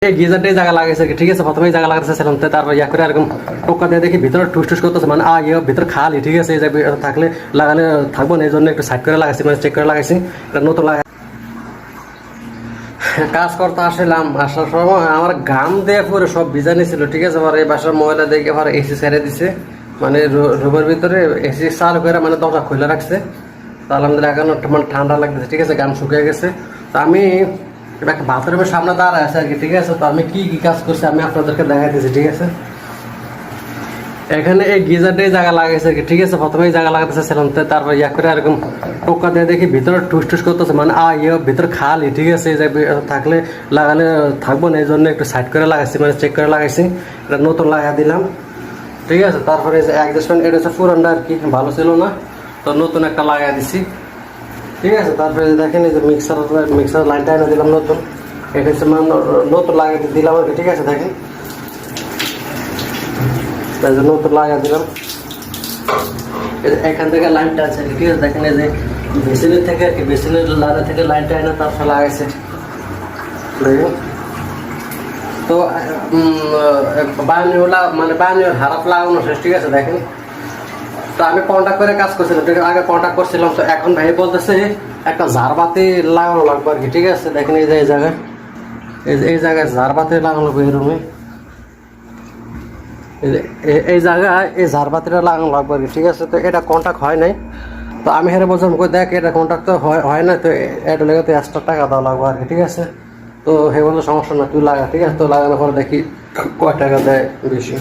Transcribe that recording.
এই গিজারটাই জায়গা লাগাইছে ঠিক আছে, প্রথমে জায়গা লাগাইছিলাম, তারপর ইয়া করে এরকম টোকা দিয়ে দেখি ভিতরে টুস টুস করতেছে, মানে ভিতরে খালি ঠিক আছে, এই যে থাকলে লাগালে থাকবো না, এই জন্য একটু সাইড করে লাগাইছি, মানে চেক করে লাগাইছি। এটা নতুন কাজ করতে আসলাম, আসার সময় আমার গাম দিয়ে পুরো সব ভিজানি ছিল ঠিক আছে। আমার এই বাসার ময়লা দেখে আমার এসি ছেড়ে দিছে, মানে রুমের ভিতরে এসি চালু করে মানে দরজা খুলে রাখছে। তো আলহামদুলিল্লাহ এখন মানে ঠান্ডা লাগতেছে ঠিক আছে, গাম শুকিয়ে গেছে। তো আমি একটা বাথরুমের সামনে দাঁড়ায় আছে আর কি ঠিক আছে। তো আমি কি কি কাজ করছি আমি আপনাদেরকে দেখাইতেছি ঠিক আছে। এখানে এই গিজারটাই জায়গা লাগাইছে আর কি ঠিক আছে, প্রথমে জায়গা লাগাতেছিলাম, তারপর ইয়া করে এরকম টোকা দিয়ে দেখি ভিতরে টুস টুস করতেছে, মানে ভিতরে খালি ঠিক আছে, এই যে থাকলে লাগালে থাকবো না, এই জন্য একটু সাইড করে লাগাইছি, মানে চেক করে লাগাইছি। এটা নতুন লাগা দিলাম ঠিক আছে। তারপরে এই যে অ্যাডজাস্টমেন্ট, এটা হচ্ছে পুরানটা আর কি, ভালো ছিল না, তো নতুন একটা লাগাই দিছি ঠিক আছে। তারপরে দেখেন এই যে মিক্সার লাইনটা এনে দিলাম নতুন, এটা হচ্ছে মানে নতুন লাগাই দিলাম আর কি ঠিক আছে। দেখেন নতুন লাগা দিলাম, এখান থেকে লাইনটা আছে ঠিক আছে। দেখেন এই যে বেসিনের থেকে আর কি, বেসিনের লাইন থেকে লাইনটা এনে তারপর লাগাইছে দেখুন। তো বায়নীয়লা মানে বায়নীয় হারাপ লাগানো শেষ ঠিক আছে। দেখেন তো আমি কন্ট্যাক্ট করে কাজ করছিলাম ঠিক আছে, আগে কন্ট্যাক্ট করছিলাম। তো এখন ভাই বলতেছে একটা ঝাড়বাতি লাগানো লাগবে আর কি ঠিক আছে। দেখেন এই যে এই জায়গায় ঝাড়বাতি লাগানো লাগবে, এই রুমে এই জায়গায় এই ঝাড়বাতিটা লাগানো লাগবে আর কি ঠিক আছে। তো এটা কন্ট্যাক্ট হয় নাই, তো আমি হেরে বলছিলাম দেখ এটা কন্ট্যাক্ট তো হয় না, তো এটা লেগে তো এক্সট্রা টাকা দেওয়া লাগবে আর কি ঠিক আছে। তো হে বললো সমস্যা না তুই লাগা ঠিক আছে। তো লাগানোর পরে দেখি কয় টাকা দেয় বেশি।